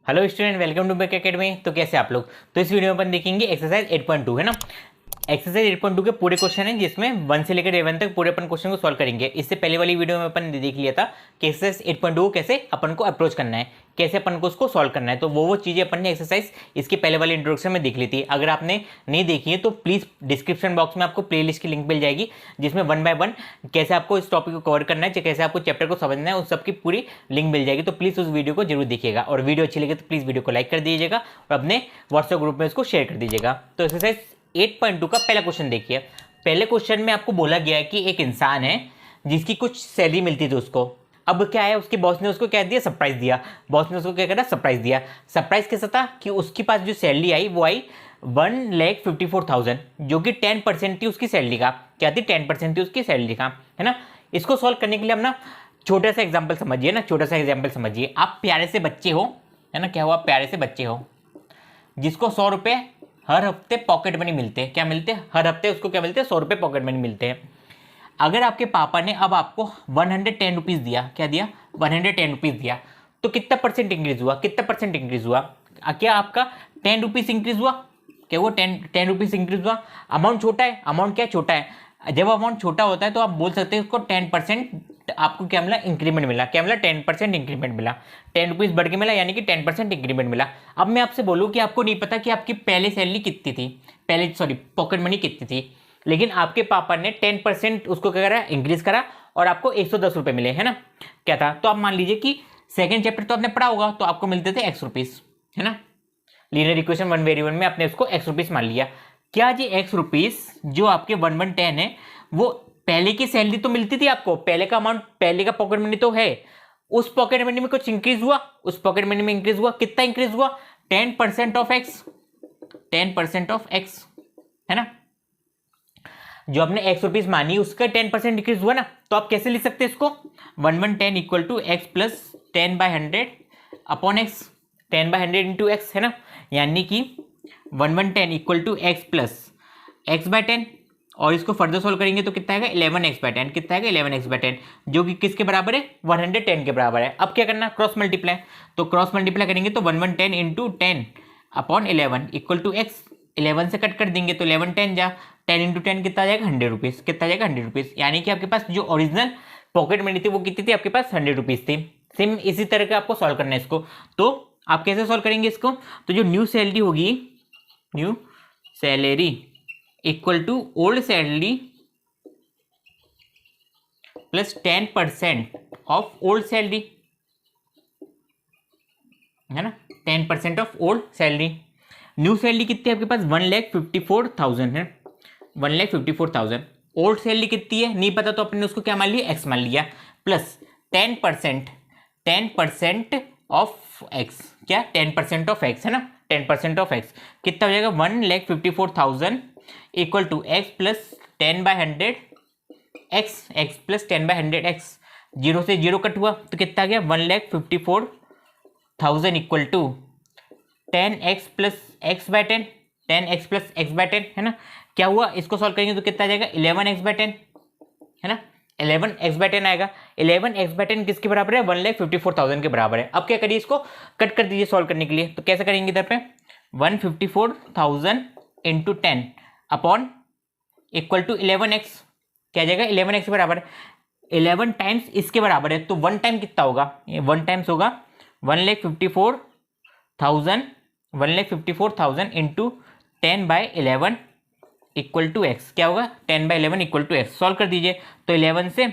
Hello student, welcome to back academy. तो कैसे आप लोग? तो इस वीडियो में अपन देखेंगे एक्सरसाइज 8.2 है ना। एक्सरसाइज 8.2 के पूरे क्वेश्चन हैं जिसमें 1 से लेकर 11 तक पूरे अपन क्वेश्चन को सॉल्व करेंगे। इससे पहले वाली वीडियो में अपन ने देख लिया था कि एक्सरसाइज 8.2 को कैसे अपन को अप्रोच करना है, कैसे अपन को उसको सॉल्व करना है। तो वो चीज़ें अपन ने एक्सरसाइज इसके पहले वाली इंट्रोडक्शन में देख ली थी। अगर आपने नहीं देखी है तो प्लीज़ डिस्क्रिप्शन बॉक्स में आपको प्लेलिस्ट की लिंक मिल जाएगी, जिसमें 1 बाय 1 कैसे आपको इस टॉपिक को कवर करना है, कैसे आपको चैप्टर को समझना है, उस सबकी पूरी लिंक मिल जाएगी। तो प्लीज़ उस वीडियो को जरूर देखिएगा, और वीडियो अच्छी लगे तो प्लीज़ वीडियो को लाइक कर दीजिएगा और अपने व्हाट्सएप ग्रुप में उसको शेयर कर दीजिएगा। तो एक्सरसाइज 8.2 का पहला क्वेश्चन देखिए। पहले क्वेश्चन में आपको बोला गया है कि एक इंसान है जिसकी कुछ सैलरी मिलती थी उसको। अब क्या है, उसके बॉस ने उसको क्या दिया, सरप्राइज दिया। बॉस ने उसको क्या करा, सरप्राइज दिया। सरप्राइज कैसा था कि उसके पास जो सैलरी आई वो आई 1,54,000, जो कि 10% थी उसकी सैलरी का। क्या थी? 10% थी उसकी सैलरी का, है ना। इसको सॉल्व करने के लिए हम ना छोटा सा एग्जाम्पल समझिए ना, छोटा सा एग्जाम्पल समझिए। आप प्यारे से बच्चे हो, है ना। क्या हुआ? प्यारे से बच्चे हो जिसको 100 रुपये हर हफ्ते पॉकेट मनी मिलते हैं। क्या मिलते हैं? हर हफ्ते उसको क्या मिलते हैं? 100 रुपये पॉकेट मनी मिलते हैं। अगर आपके पापा ने अब आपको 110 रुपीज़ दिया, क्या दिया? 110 रुपीज़ दिया, तो कितना परसेंट इंक्रीज हुआ? कितना परसेंट इंक्रीज हुआ? क्या आपका 10 रुपीज़ इंक्रीज हुआ? क्या वो 10 रुपीज़ इंक्रीज हुआ? अमाउंट छोटा है, अमाउंट क्या छोटा है। जब अमाउंट छोटा होता है तो आप बोल सकते हैं उसको 10% आपको क्या मिला? इंक्रीमेंट मिला। क्या मिला? 10% इंक्रीमेंट मिला। 10 रुपीज़ बढ़ के मिला, यानी कि 10% इंक्रीमेंट मिला। अब मैं आपसे बोलूँ कि आपको नहीं पता कि आपकी पहले सैलरी कितनी थी, पॉकेट मनी कितनी थी, लेकिन आपके पापा ने 10% उसको क्या करा? इंक्रीज करा, और आपको 110 रुपये मिले, है ना। क्या था? तो आप मान लीजिए कि सेकेंड चैप्टर तो आपने पढ़ा होगा, तो आपको मिलते थे एक्स रुपीज़, है ना। लीनियर इक्वेशन 1 वेरिएबल में आपने उसको एक्स रुपीज़ मान लिया। क्या जी एक्स रुपीज़ जो आपके 1,110 है, वो पहले की सैलरी तो मिलती थी आपको, पहले का अमाउंट, पहले का पॉकेट मनी तो है। उस पॉकेट मनी में कुछ इंक्रीज हुआ? उस पॉकेट मनी में इंक्रीज हुआ। कितना इंक्रीज हुआ? 10% ऑफ एक्स, 10% ऑफ एक्स, है ना। जो आपने एक्स रुपीज मानी उसका 10% इंक्रीज हुआ ना। तो आप कैसे लिख सकते हैं इसको? 1,110 equal to x plus 10/100 upon x, 10/100 into x, है ना। यानी कि 1,110 equal to x plus x/10, और इसको फर्दर सोल्व करेंगे तो कितना आएगा? 11x/10। कितना आएगा? 11x/10, जो कि किसके बराबर है? 110 के बराबर है। अब क्या करना? Cross multiply. तो क्रॉस मल्टीप्लाई करेंगे तो 1,110 into 10 upon 11 equal to x. 11 से कट कर देंगे तो 11 10 जा, 10 इंटू 10 कितना आ जाएगा? 100 रुपीज़। कितना आ जाएगा? 100 रुपीज़। यानी कि आपके पास जो ओरिजिनल पॉकेट मनी थी वो कितनी थी? आपके पास 100 रुपीज़ थी। सेम इसी तरह का आपको सॉल्व करना है इसको। तो आप कैसे सॉल्व करेंगे इसको? तो जो न्यू सैलरी होगी, new salary equal to old salary plus 10% of old salary, है ना। 10% of old salary. New salary कितनी है आपके पास? 1,54,000 है, 1,54,000। ओल्ड सैलरी कितनी है नहीं पता, तो अपने उसको क्या मान लिया? एक्स मान लिया, प्लस 10% ऑफ एक्स। क्या? 10% ऑफ एक्स, है ना। 10% ऑफ एक्स कितना हो जाएगा? 1,54,000 equal to x plus 10/100 x, x plus 10/100 x. Zero से जीरो कट हुआ तो कितना आ गया? 1,54,000 equal to 10x plus x/10, 10x plus x/10, है ना। क्या हुआ? इसको सॉल्व करेंगे तो कितना आ जाएगा? 11x/10, है ना। 11x/10 आएगा। 11x/10 किसके बराबर है? 1,54,000 के बराबर है। अब क्या करिए? इसको कट कर दीजिए सॉल्व करने के लिए। तो कैसे करेंगे? इधर पे 154,000 into 10 upon equal to 11x। क्या आ जाएगा? 11x के बराबर है। 11 टाइम्स इसके बराबर है, तो 1 टाइम कितना होगा? 1 टाइम्स होगा 1,54,000 इंटू 10/11 इक्वल टू एक्स। क्या होगा? 10/11 इक्वल टू एक्स। सॉल्व कर दीजिए। तो 11 से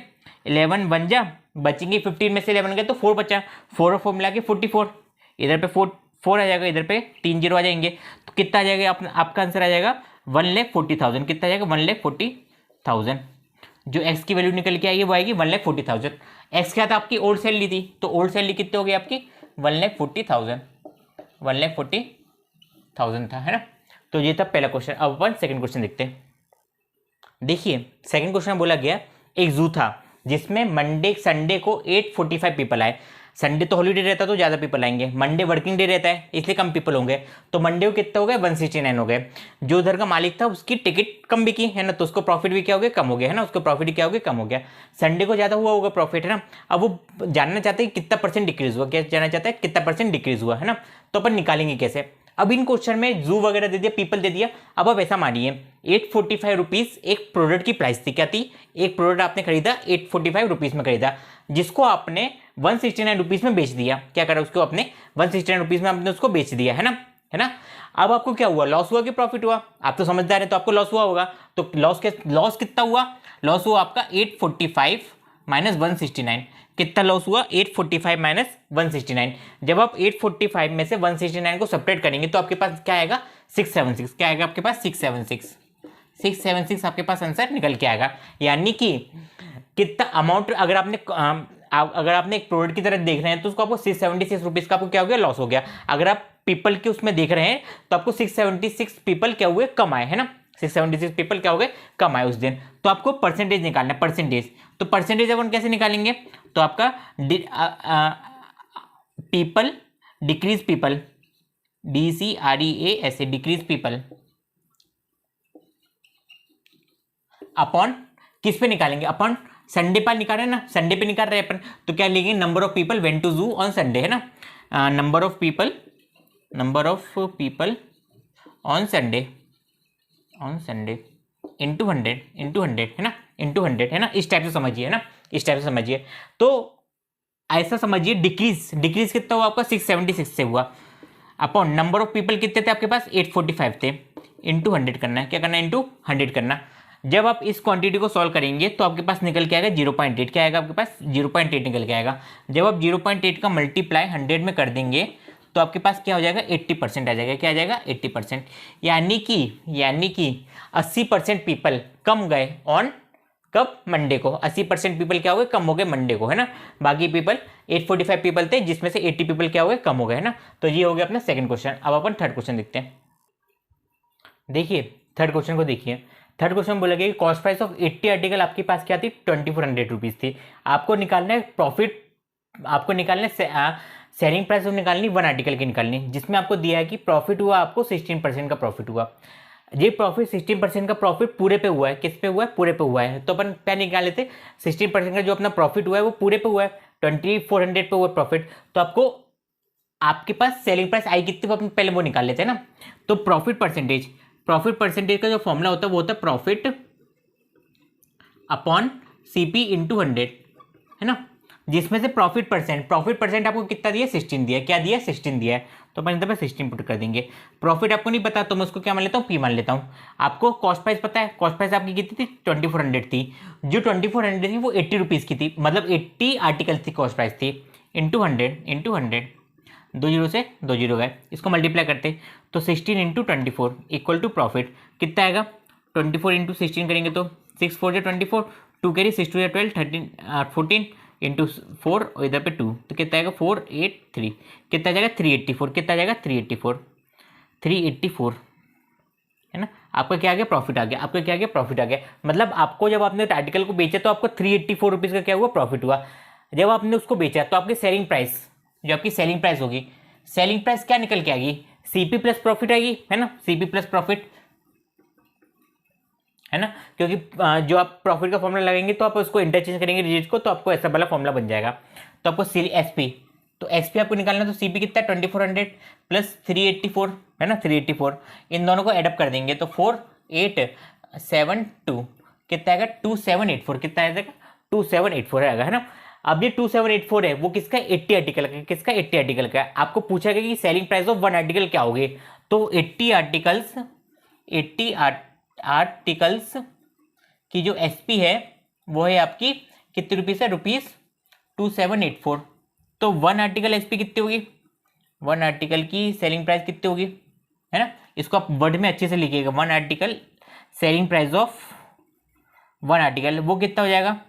11 बन जा, बचेंगे 15 में से 11 गए तो 4 बचा, 4 और 4 मिला के 44। इधर पे 4 आ जाएगा, इधर पे 3 जीरो आ जाएंगे, तो कितना आ जाएगा? आपका आंसर आ जाएगा 1,40,000। कितना आ जाएगा? 1,40,000। जो एक्स की वैल्यू निकल के आएगी वो आएगी 1,40,000। एक्स क्या था? आपकी ओल्ड सैलरी थी, तो ओल्ड सैलरी कितनी हो गई आपकी? 1,40,000, 1,40,000 था, है ना। तो ये था पहला क्वेश्चन। अब अपन सेकंड क्वेश्चन देखते हैं। देखिए सेकंड क्वेश्चन में बोला गया एक जू था जिसमें मंडे संडे को 845 पीपल आए। संडे तो हॉलीडे रहता तो ज़्यादा पीपल आएंगे, मंडे वर्किंग डे रहता है इसलिए कम पीपल होंगे, तो मंडे को कितने हो गए 169 हो गए। जो उधर का मालिक था उसकी टिकट कम बिकी है ना, तो उसको प्रॉफिट भी क्या हो गया कम हो गया है ना, उसको प्रॉफिट क्या हो गया कम हो गया। संडे को ज़्यादा हुआ होगा प्रॉफिट है ना, अब वो जानना चाहते हैं कितना परसेंट डिक्रीज हुआ, क्या जानना चाहता है कितना परसेंट डिक्रीज हुआ है ना, तो अपन निकालेंगे कैसे। अब इन क्वेश्चन में जू वगैरह दे दिया, पीपल दे दिया। अब आप ऐसा मानिए 845 रुपीज़ एक प्रोडक्ट की प्राइस थी, क्या थी, एक प्रोडक्ट आपने खरीदा 845 रुपीज़ में खरीदा, जिसको आपने 169 रुपीज़ में बेच दिया। क्या करा उसको आपने 169 रुपीज़ में आपने उसको बेच दिया है ना। अब आपको क्या हुआ, लॉस हुआ कि प्रॉफिट हुआ, आप तो समझदार हैं तो आपको लॉस हुआ होगा। तो लॉस कितना हुआ, लॉस हुआ आपका 845 माइनस 169, कितना लॉस हुआ 845 माइनस 169। जब आप 845 में से 169 को सेपरेट करेंगे तो आपके पास क्या आएगा 676, क्या आएगा आपके पास 676 आपके पास आंसर निकल के आएगा। यानी कि कितना अमाउंट, अगर आपने एक प्रोडक्ट की तरह देख रहे हैं तो उसको आपको 676 रुपीज़ का आपको क्या हो गया लॉस हो गया। अगर आप पीपल के उसमें देख रहे हैं तो आपको 676 पीपल क्या हुए कम आए है ना, 676 पीपल क्या हो गए कम आए उस दिन। तो आपको परसेंटेज निकालना है, परसेंटेज, तो परसेंटेज अपन कैसे निकालेंगे, तो आपका people decrease people, DCREAS decrease people upon किस पे निकालेंगे, अपन संडे पर निकाल रहे हैं ना, संडे पे निकाल रहे हैं अपन, तो क्या लिखेंगे number of people went to zoo on Sunday है ना, number of people on Sunday into 100 है ना, इंटू 100 है ना, इस टाइप से समझिए है ना, इस टाइप से समझिए। तो ऐसा समझिए डिक्रीज कितना हुआ आपका 676 से हुआ, अपॉन नंबर ऑफ पीपल कितने थे आपके पास 845 थे, इंटू 100 करना है, क्या करना है इंटू 100 करना। जब आप इस क्वांटिटी को सॉल्व करेंगे तो आपके पास निकल के आएगा 0.8, क्या आएगा आपके पास 0.8 निकल के आएगा। जब आप 0.8 का मल्टीप्लाई 100 में कर देंगे तो आपके पास क्या हो जाएगा 80% आ जाएगा, क्या आ जाएगा 80%। यानी कि 80% पीपल कम गए ऑन कब मंडे को, 80% पीपल क्या हो गए कम हो गए मंडे को है ना। बाकी पीपल 845 पीपल थे जिसमें से 80 पीपल क्या हो गए कम हो गए है ना। तो ये हो गया अपना सेकंड क्वेश्चन। अब अपन थर्ड क्वेश्चन देखते हैं। देखिए थर्ड क्वेश्चन को देखिए, थर्ड क्वेश्चन बोला गया कि कॉस्ट प्राइस ऑफ 80 आर्टिकल आपके पास क्या थी 2400 रुपीज़ थी। आपको निकालना है प्रॉफिट, आपको निकालना है सेलिंग प्राइस ऑफ निकालनी 1 आर्टिकल की निकालनी, जिसमें आपको दिया है कि प्रॉफिट हुआ आपको 16% का प्रॉफिट हुआ। ये प्रॉफिट 16% का प्रॉफिट पूरे पे हुआ है, किस पे हुआ है पूरे पे हुआ है। तो अपन क्या निकाले थे 16% का जो अपना प्रॉफिट हुआ है वो पूरे पे हुआ है, 2400 पे हुआ प्रॉफिट। तो आपको आपके पास सेलिंग प्राइस आई कितनी अपन पहले वो निकाल लेते हैं ना। तो प्रॉफिट परसेंटेज का जो फॉर्मूला होता है वो होता है प्रॉफिट अपॉन CP इंटू 100 है ना, जिसमें से प्रॉफिट परसेंट आपको कितना दिया 16 दिया, क्या दिया 16 दिया है। तो अपन इधर पे 16 पुट कर देंगे। प्रॉफिट आपको नहीं पता तो मैं उसको क्या मान लेता हूँ P मान लेता हूँ। आपको कॉस्ट प्राइस पता है, कॉस्ट प्राइस आपकी कितनी थी 2400 थी, जो 2400 थी वो 80 रुपीज़ की थी, मतलब 80 आर्टिकल्स की कॉस्ट प्राइस थी, इंटू 100 2 जीरो से 2 जीरो गए, इसको मल्टीप्लाई करते तो 16 इंटू 24 इक्वल टू प्रॉफिट कितना आएगा 24 इंटू 16 करेंगे तो 6 4 जो 24, 2 कैरी 6 2 12 13 14 इंटू 4 और इधर पे 2 तो कितना आएगा 483, कितना जाएगा 384, कितना जाएगा 384 है ना। आपका क्या आ गया प्रॉफिट आ गया, आपका क्या आ गया प्रॉफिट आ गया। मतलब आपको जब आपने आर्टिकल को बेचा तो आपको 384 रुपीज़ का क्या हुआ प्रॉफिट हुआ। जब आपने उसको बेचा तो आपकी सेलिंग प्राइस, जो आपकी सेलिंग प्राइस होगी, सेलिंग प्राइस क्या निकल के आएगी CP प्लस प्रॉफिट आएगी है ना, CP प्लस प्रॉफिट है ना, क्योंकि जो आप प्रॉफिट का फॉर्मूला लगाएंगे तो आप उसको इंटरचेंज करेंगे डिजिट को तो आपको ऐसा वाला फॉर्मूला बन जाएगा। तो आपको SP, तो XP आपको निकालना तो CP कितना है 2400 प्लस 384 है ना, 384 इन दोनों को एडअप कर देंगे तो 4872 कितना आएगा 2784, कितना आएगा 2784 आएगा है ना। अब ये 2784 है वो किसका 80 आर्टिकल का, किसका 80 आर्टिकल का है। आपको पूछा गया कि सेलिंग प्राइस ऑफ 1 आर्टिकल क्या होगी, तो 80 आर्टिकल्स की जो SP है वो है आपकी कितनी रुपीस है रुपीस 2784। तो 1 आर्टिकल SP कितनी होगी, 1 आर्टिकल की सेलिंग प्राइस कितनी होगी है ना। इसको आप वर्ड में अच्छे से लिखिएगा, 1 article selling price of 1 article वो कितना हो जाएगा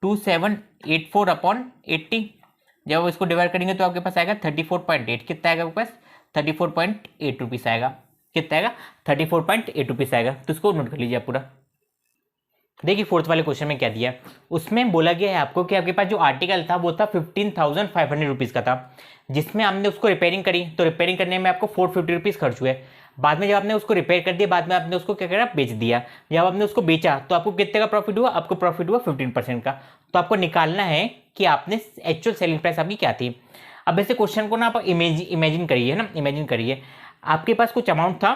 2784 अपॉन 80। जब आप इसको डिवाइड करेंगे तो आपके पास आएगा 34.8, कितना आएगा आपके पास 34.8 रुपीज़ आएगा, कितना आएगा 34.8 रुपीज़ आएगा। तो इसको नोट कर लीजिए आप पूरा। देखिए फोर्थ वाले क्वेश्चन में क्या दिया है, उसमें बोला गया है आपको कि आपके पास जो आर्टिकल था वो था 15,500 रुपीज़ का था, जिसमें आपने उसको रिपेयरिंग करी, तो रिपेयरिंग करने में आपको 450 रुपीज़ खर्च हुए। बाद में जब आपने उसको रिपेयर कर दिया, बाद में आपने उसको क्या करा, बेच दिया। जब आपने उसको बेचा तो आपको कितने का प्रॉफिट हुआ, आपको प्रॉफिट हुआ 15% का। तो आपको निकालना है कि आपने एक्चुअल सेलिंग प्राइस आपकी क्या थी। अब ऐसे क्वेश्चन को ना आप इमेजिन करिए ना, इमेजिन करिए आपके पास कुछ अमाउंट था,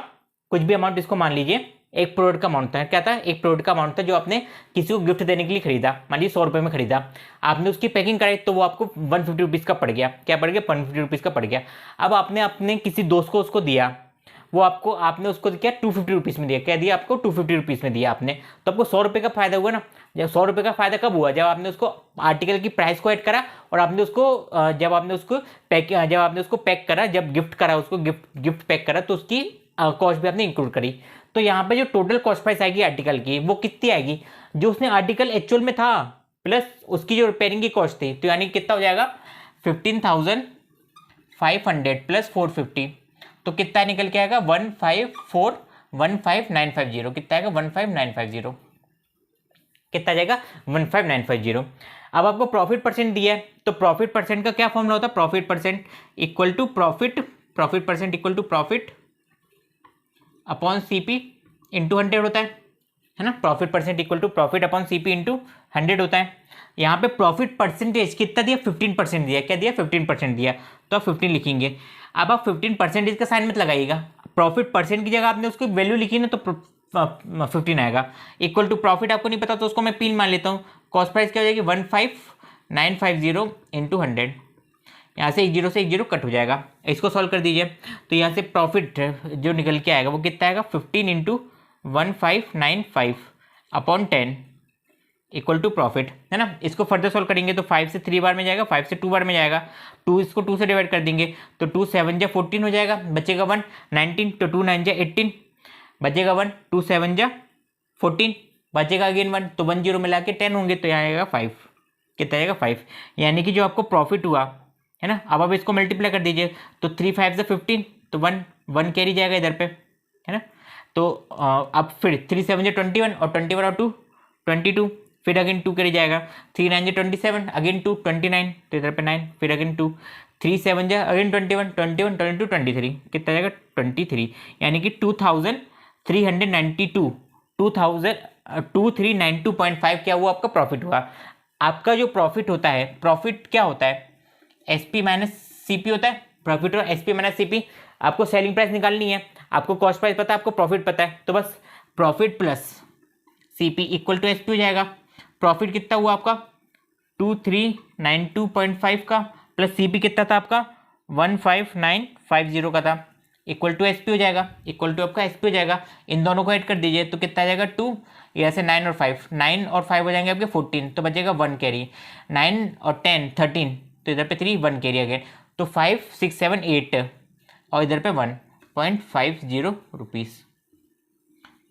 कुछ भी अमाउंट, इसको मान लीजिए एक प्रोडक्ट का अमाउंट था। क्या था, एक प्रोडक्ट का अमाउंट था जो आपने किसी को गिफ्ट देने के लिए खरीदा, मान लीजिए 100 रुपये में खरीदा। आपने उसकी पैकिंग कराई तो वो आपको 150 रुपीज़ का पड़ गया। क्या पड़ गया, 150 रुपीज़ का पड़ गया। अब आपने अपने किसी दोस्त को उसको दिया, वो आपको, आपने उसको क्या 250 रुपीज़ में दिया। क्या दिया आपको, 250 रुपीज़ में दिया आपने। तो आपको 100 रुपये का फायदा हुआ ना। जब 100 रुपये का फायदा कब हुआ, जब आपने उसको आर्टिकल की प्राइस को ऐड करा और आपने उसको जब आपने उसको पैक करा, जब गिफ्ट करा, उसको गिफ्ट पैक करा, तो उसकी कॉस्ट भी आपने इंक्लूड करी। तो यहाँ पे जो टोटल कॉस्ट प्राइस आएगी आर्टिकल की वो कितनी आएगी, जो उसने आर्टिकल एक्चुअल में था प्लस उसकी जो रिपेयरिंग की कॉस्ट थी। तो यानी कितना हो जाएगा, 15,500 प्लस 450, तो कितना निकल के आएगा 154,15950। कितना आएगा 15950, कितना जाएगा 15950। अब आपको प्रॉफिट परसेंट दिया है, तो प्रॉफिट परसेंट का क्या फॉर्मूला होता है, profit percent equal to profit upon CP into 100 होता है ना। Profit percent equal to profit upon CP into 100 होता है। यहाँ पे प्रॉफिट परसेंटेज कितना दिया, 15% दिया। क्या दिया, 15% दिया, तो आप 15 लिखेंगे। अब आप 15% का साइन मत लगाइएगा, प्रॉफिट परसेंट की जगह आपने उसकी वैल्यू लिखी ना, तो 15 आएगा। इक्वल टू प्रॉफिट आपको नहीं पता तो उसको मैं पिन मान लेता हूँ। कॉस्ट प्राइस क्या हो जाएगी, 15950 इंटू 100। यहाँ से एक जीरो कट हो जाएगा। इसको सॉल्व कर दीजिए, तो यहाँ से प्रॉफिट जो निकल के आएगा वो कितना आएगा, 15 into 1595 upon 10 equal to profit, है ना। इसको फर्दर सॉल्व करेंगे तो 5 से 3 बार में जाएगा, 5 से 2 बार में जाएगा। 2 इसको 2 से डिवाइड कर देंगे तो 2 7 जा 14 हो जाएगा, बचेगा 1 19, तो 2 9 जा 18, बचेगा 1 2 7 जा 14, बचेगा अगेन 1, तो 1 0 मिला के 10 होंगे, तो यहाँ आएगा 5। कितना आएगा 5, यानी कि जो आपको प्रॉफिट हुआ है ना। अब आप इसको मल्टीप्लाई कर दीजिए, तो 3 5 से 15, तो 1 कैरी जाएगा इधर पे, है ना। तो अब फिर 3 7 जा 21 और 21 और 2 22, फिर अगेन 2 कैरी जाएगा। 3 9 जा 27, अगेन 2 29, तो इधर पे 9, फिर अगेन 2 3 7 जा अगेन 21 21 22 23, कितना जाएगा 23, यानी कि 2392.5 क्या हुआ आपका प्रॉफिट हुआ। आपका जो प्रॉफिट होता है, प्रॉफिट क्या होता है, एसपी माइनस सीपी होता है। प्रॉफिट और एसपी माइनस सीपी, आपको सेलिंग प्राइस निकालनी है, आपको कॉस्ट प्राइस पता है, आपको प्रॉफिट पता है, तो बस profit plus CP equal to SP हो जाएगा। प्रॉफिट कितना हुआ आपका 2392.5 का, प्लस सीपी कितना था आपका 15950 का था, इक्वल टू एसपी हो जाएगा, इक्वल टू आपका एसपी हो जाएगा। इन दोनों को ऐड कर दीजिए तो कितना आ जाएगा 2, यहाँ से 9 और 5 हो जाएंगे आपके 14, तो बचेगा 1 कैरी, 9 और 10 13, तो इधर पे 3 1 कैरी अगेन, तो 5 6 7 8 और इधर पे 1.50 रुपीज़।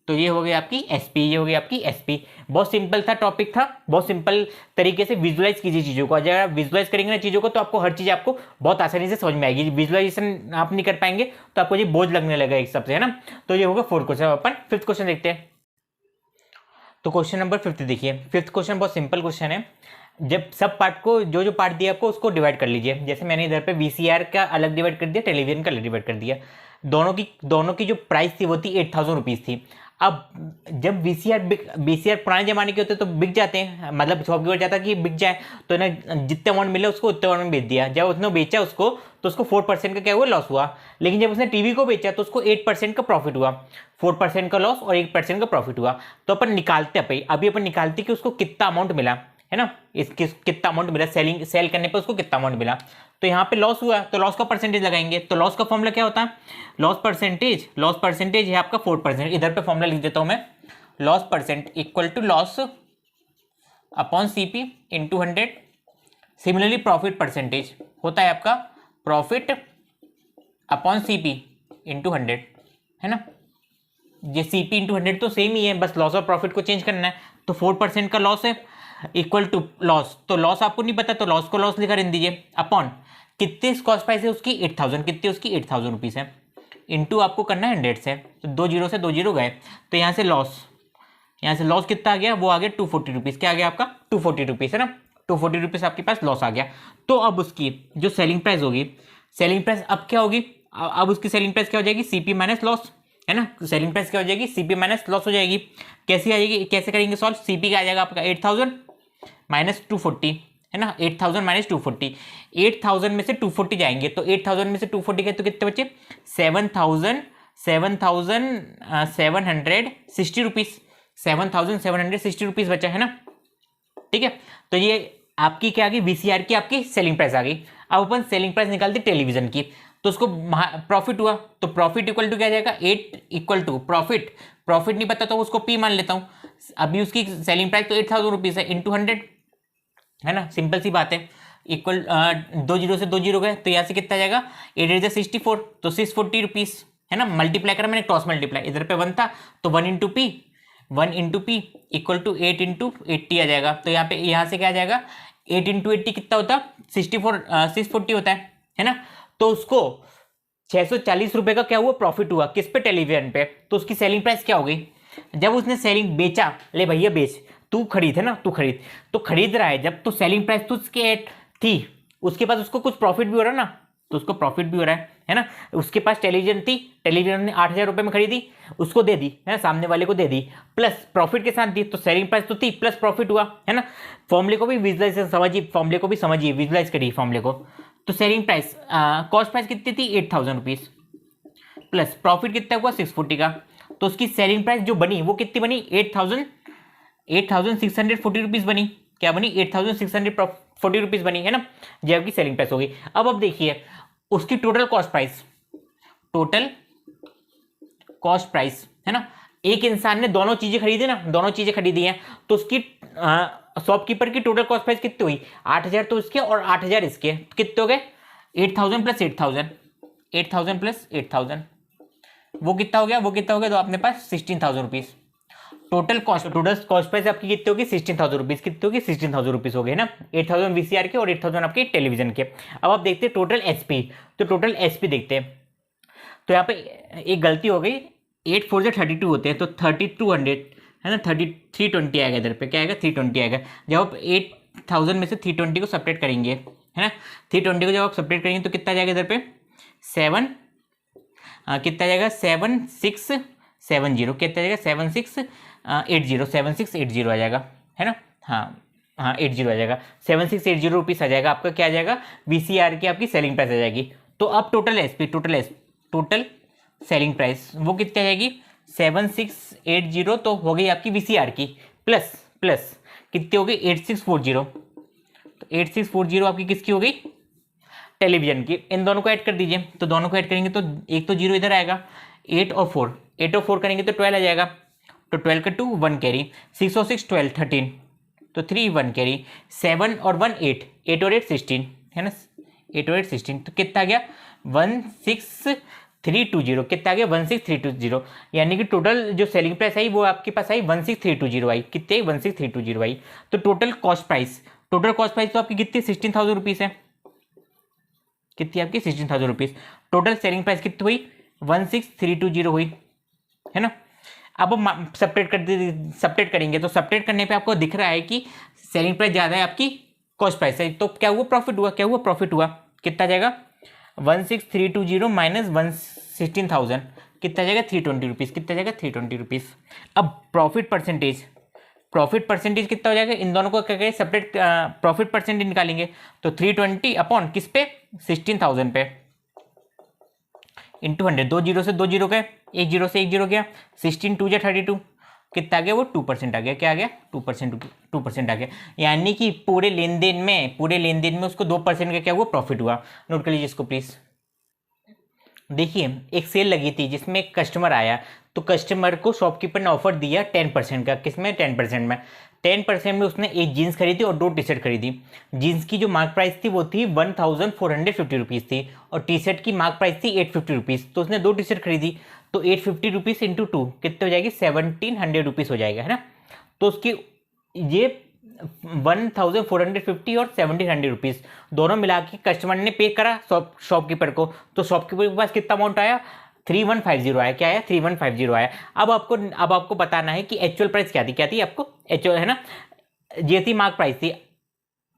तो ये हो गई आपकी एसपी, ये हो गई आपकी एसपी। बहुत सिंपल था, टॉपिक था, बहुत सिंपल तरीके से विजुलाइज कीजिए चीज़ों को। अगर आप विजुलाइज करेंगे ना चीज़ों को तो आपको हर चीज़ आपको बहुत आसानी से समझ में आएगी। विजुलाइजेशन आप नहीं कर पाएंगे तो आपको ये बोझ लगने लगेगा एक सबसे, है ना। तो ये होगा 4th क्वेश्चन। अपन 5th क्वेश्चन देखते हैं। तो क्वेश्चन नंबर 5 देखिए। 5th क्वेश्चन बहुत सिंपल क्वेश्चन है। जब सब पार्ट को, जो पार्ट दिया आपको उसको डिवाइड कर लीजिए। जैसे मैंने इधर पे वीसीआर का अलग डिवाइड कर दिया, टेलीविजन का अलग डिवाइड कर दिया। दोनों की जो प्राइस थी वो थी 8000 रुपीज़ थी। अब जब वीसीआर पुराने जमाने के होते तो बिक जाते हैं, मतलब शॉपकीपर जाता कि बिक जाए, तो ना जितने अमाउंट मिले उसको उतने अमाउंट में बेच दिया। जब उसने बेचा उसको तो उसको 4% का क्या हुआ, लॉस हुआ। लेकिन जब उसने टीवी को बेचा तो उसको 8% का प्रॉफिट हुआ। 4% का लॉस और 8% का प्रॉफिट हुआ। तो अपन निकालते अभी अपन निकालते कि उसको कितना अमाउंट मिला, है ना। कितना अमाउंट मिला, सेल करने पर उसको कितना अमाउंट मिला। तो यहाँ पे लॉस हुआ तो लॉस का परसेंटेज लगाएंगे। तो लॉस का फॉर्मूला क्या होता है, लॉस परसेंटेज है आपका 4%। इधर पे फॉर्मूला लिख देता हूँ मैं, loss percent equal to loss upon CP into 100। Similarly profit percentage होता है आपका प्रॉफिट अपॉन सीपी इंटू 100, है ना। ये सीपी इंटू 100 तो सेम ही है, बस लॉस और प्रॉफिट को चेंज करना है। तो 4% का लॉस है इक्वल टू लॉस, तो लॉस आपको नहीं पता तो लॉस को लॉस लिखा रहने दीजिए, अपॉन कितने कॉस्ट प्राइस है उसकी 8000, कितनी उसकी 8000 रुपीज़ है, इंटू आपको करना है 100 से, तो 2 जीरो से 2 जीरो गए, तो यहाँ से लॉस यहाँ से लॉस कितना आ गया, वो आ गया 240 रुपीज़। क्या आ गया आपका 240 रुपीज़, है ना, 240 रुपीज़ आपके पास लॉस आ गया। तो अब उसकी जो सेलिंग प्राइस होगी, सेलिंग प्राइस अब क्या होगी, अब उसकी सेलिंग प्राइस क्या हो जाएगी, सीपी माइनस लॉस, है ना। सेलिंग प्राइस क्या हो जाएगी, सीपी माइनस लॉस हो जाएगी। कैसे आ जाएगी, कैसे करेंगे सॉल्व, सीपी का आ जाएगा आपका 8000 माइनस 240, है ना, 8000 माइनस 240, 8000 में से 240 जाएंगे, तो 8000 में से 240 गए तो कितने बचे, 7760 रुपीज़, 7760 रुपीज़ बचा, है ना। ठीक है, तो ये आपकी क्या आ गई, वीसीआर की आपकी सेलिंग प्राइस आ गई। अब अपन सेलिंग प्राइस निकालते टेलीविजन की, तो उसको प्रॉफिट हुआ, तो प्रॉफिट इक्वल टू क्या जाएगा, 8 इक्वल टू प्रॉफिट, प्रॉफिट नहीं पता तो उसको पी मान लेता हूँ। अभी उसकी सेलिंग प्राइस तो 8000 रुपीज़ है, इंटू 100, है ना, सिंपल सी बात है। इक्वल 2 जीरो से 2 जीरो गए, तो यहाँ से कितना जाएगा, 8 8 64, तो 640 रुपीज़, है ना। मल्टीप्लाई करा मैंने, क्रॉस मल्टीप्लाई, इधर पे 1 था तो 1 into P equal to 8 into 80 आ जाएगा। तो यहाँ से क्या आ जाएगा, 8 इंटू 80 कितना होता है, 640 होता है ना। तो उसको 640 रुपये का क्या हुआ, प्रॉफिट हुआ, किस पे, टेलीविजन पे। तो उसकी सेलिंग प्राइस क्या हो गई, जब उसने सेलिंग बेचा, ले भैया बेच, तू खरीद, है ना, तू खरीद, तो खरीद रहा है जब, तो सेलिंग प्राइस तो उसकी 8 थी, उसके पास उसको कुछ प्रॉफिट भी हो रहा है ना, तो उसको प्रॉफिट भी हो रहा है ना। उसके पास टेलीविजन थी, टेलीविजन ने 8000 रुपये में खरीदी, उसको दे दी, है ना, सामने वाले को दे दी, प्लस प्रॉफिट के साथ दी, तो सेलिंग प्राइस तो थी प्लस प्रॉफिट हुआ, है ना। फॉर्मूले को भी विजुलाइज समझिए, फॉर्मूले को भी समझिए, विजुलाइज करिए फॉर्मूले को। तो सेलिंग प्राइस, कॉस्ट प्राइस कितनी थी, 8000 रुपीज़, प्लस प्रॉफिट कितना हुआ, 640 का, तो उसकी सेलिंग प्राइस जो बनी वो कितनी बनी, 8640 रुपीज़ बनी। क्या बनी, 8640 रुपीज़ बनी, है ना, ये आपकी सेलिंग प्राइस होगी। अब देखिए उसकी टोटल कॉस्ट प्राइस, है ना, एक इंसान ने दोनों चीजें खरीदी ना, दोनों चीजें खरीदी हैं, तो उसकी शॉपकीपर की टोटल कॉस्ट प्राइस कितनी हुई, 8000 तो इसके और 8000 इसके, कितने हो गए, 8000 प्लस 8000, 8000 प्लस 8000, वो कितना हो गया, तो अपने पास 16000 रुपीज़ टोटल कॉस्ट प्राइस आपकी कितनी होगी, 16000 रुपीज़, कितनी होगी, 16000 रुपीज़ हो गए ना, 8000 वीसीआर के और 8000 आपके टेलीविजन के। अब आप देखते हैं टोटल एसपी, तो टोटल एसपी देखते हैं, तो यहाँ पे एक गलती हो गई, 8 4 32 होते हैं, तो 3200, है ना, 320 आएगा, इधर पे क्या आएगा, 320 आएगा। जब आप 8000 में से 320 को सेपरेट करेंगे, है ना, 320 को जब आप सेपरेट करेंगे तो कितना जाएगा, इधर पे 7, कितना जाएगा, 7670, कितना जाएगा, 7680 आ जाएगा, है ना, हाँ 80 आ जाएगा, 7680 रुपीज़ आ जाएगा आपका, क्या आ जाएगा, वीसीआर की आपकी सेलिंग प्राइस आ जाएगी। तो अब टोटल सेलिंग प्राइस वो कितनी आ जाएगी, 7680, तो हो गई आपकी वीसीआर की, प्लस कितनी हो गई, 8640, तो 8640 आपकी किसकी हो गई, टेलीविजन की। इन दोनों को ऐड कर दीजिए, तो दोनों को ऐड करेंगे तो एक तो जीरो इधर आएगा, 8 और 4 करेंगे तो 12 आ जाएगा, तो 12 का 2 1 कैरी, 6 और 6 12 13, तो 3 1 कैरी, 7 और 1 8, 8 और 8 16, है ना, 8 और 8 16, तो कितना आ गया, 16320, कितना आ गया, 16320, यानी कि टोटल जो सेलिंग प्राइस आई वो आपके पास आई 16320 आई, कितने 16320 आई। तो टोटल कॉस्ट प्राइस तो आपकी कितनी 16000 रुपीज़ है, कितनी आपकी 16000 रुपीज़। टोटल सेलिंग प्राइस कितनी हुई 16320 हुई, है ना। अब हम सेपरेट करेंगे, तो सेपरेट करने पे आपको दिख रहा है कि सेलिंग प्राइस ज़्यादा है आपकी कॉस्ट प्राइस है, तो क्या हुआ, प्रॉफिट हुआ, कितना जाएगा 16320 माइनस 16000, कितना जाएगा 320 रुपीज़, कितना जाएगा 320 रुपीज़। अब प्रॉफिट परसेंटेज कितना हो जाएगा, इन दोनों को क्या करें सेपरेट, प्रॉफिट परसेंटेज निकालेंगे, तो 320 अपॉन किस पे 16000 पे, इंटू 100, 2 जीरो से 2 जीरो गए, 1 जीरो से 1 जीरो गया, 16 2 32, कितना आ गया, वो 2% आ गया, क्या आ गया 2% आ गया, यानी कि पूरे लेन देन में उसको 2% का क्या हुआ, प्रॉफिट हुआ। नोट कर लीजिए इसको प्लीज़। देखिए एक सेल लगी थी जिसमें एक कस्टमर आया, तो कस्टमर को शॉपकीपर ने ऑफर दिया 10% का, किसमें 10% में, 10% में उसने एक जीन्स खरीदी और 2 टी शर्ट खरीदी। जीन्स की जो मार्क प्राइस थी वो थी 1450 रुपीज़ थी, और टी शर्ट की मार्क प्राइस थी 850 रुपीज़, तो उसने 2 टी शर्ट खरीदी, तो 850 रुपीज़ इंटू 2 कितने हो जाएगी 1700 रुपीज़ हो जाएगा, है ना। तो उसकी ये 1450 और 1700 रुपीज़ दोनों मिला के कस्टमर ने पे करा शॉपकीपर को, तो शॉपकीपर के पास कितना अमाउंट आया 3150 आया। क्या आया? 3150 आया। अब आपको बताना है कि एक्चुअल प्राइस क्या थी आपको एक्चुअल, है ना, जीएसटी मार्क प्राइस थी,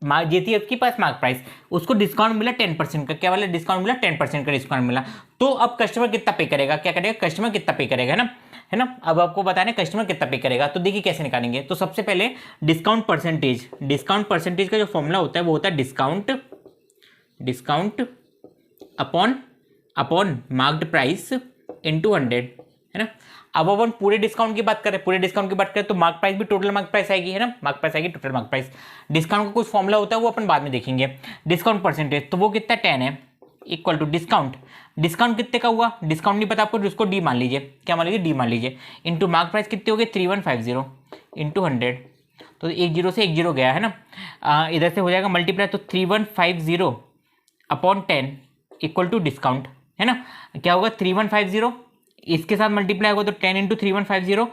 जीएसटी आपके पास मार्क प्राइस, उसको डिस्काउंट मिला 10% का। क्या वाला डिस्काउंट मिला? 10% का डिस्काउंट मिला। तो अब कस्टमर कितना पे करेगा? क्या करेगा? कस्टमर कितना पे करेगा, है ना। अब आपको बताना है कस्टमर कितना पे करेगा। तो देखिए कैसे निकालेंगे। तो सबसे पहले डिस्काउंट परसेंटेज का जो फॉर्मूला होता है वो होता है discount upon marked price into 100, है ना। अब अपन पूरे डिस्काउंट की बात करें तो मार्क प्राइस भी टोटल मार्क प्राइस आएगी, है ना, मार्क प्राइस आएगी टोटल मार्क प्राइस। डिस्काउंट का कुछ फॉर्मूला होता है वो अपन बाद में देखेंगे। डिस्काउंट परसेंटेज तो वो कितना 10 है, इक्वल टू डिस्काउंट कितने का हुआ? डिस्काउंट नहीं पता आपको, उसको डी मान लीजिए। क्या मान लीजिए? डी मान लीजिए। इंटू मार्क प्राइस कितने हो गए? 3150 इंटू 100, तो एक जीरो से एक जीरो गया, है ना। इधर से हो जाएगा मल्टीप्लाई, तो 3150 अपॉन 10 इक्वल टू डिस्काउंट, है ना। क्या होगा? 3150 इसके साथ मल्टीप्लाई होगा तो 10 इंटू 3150,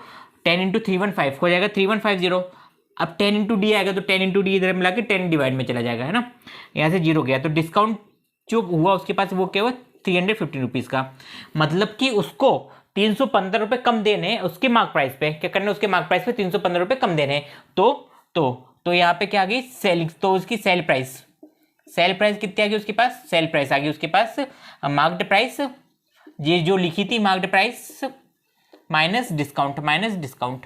10 इंटू 315 हो जाएगा 3150। अब 10 इंटू डी आएगा तो 10 इंटू डी इधर मिला के 10 डिवाइड में चला जाएगा, है ना। यहाँ से जीरो गया तो डिस्काउंट जो हुआ उसके पास वो क्या हुआ? 350 रुपीज़ का। मतलब कि उसको 315 रुपये कम देने उसके मार्क प्राइस पे। क्या करना? उसके मार्क प्राइस पे 315 रुपये कम देने। तो यहाँ पे क्या आ गई? सेलिंग। तो उसकी सेल प्राइस कितनी आ गई उसके पास? सेल प्राइस आ गई उसके पास मार्क्ड प्राइस, ये जो लिखी थी मार्क्ड प्राइस माइनस डिस्काउंट,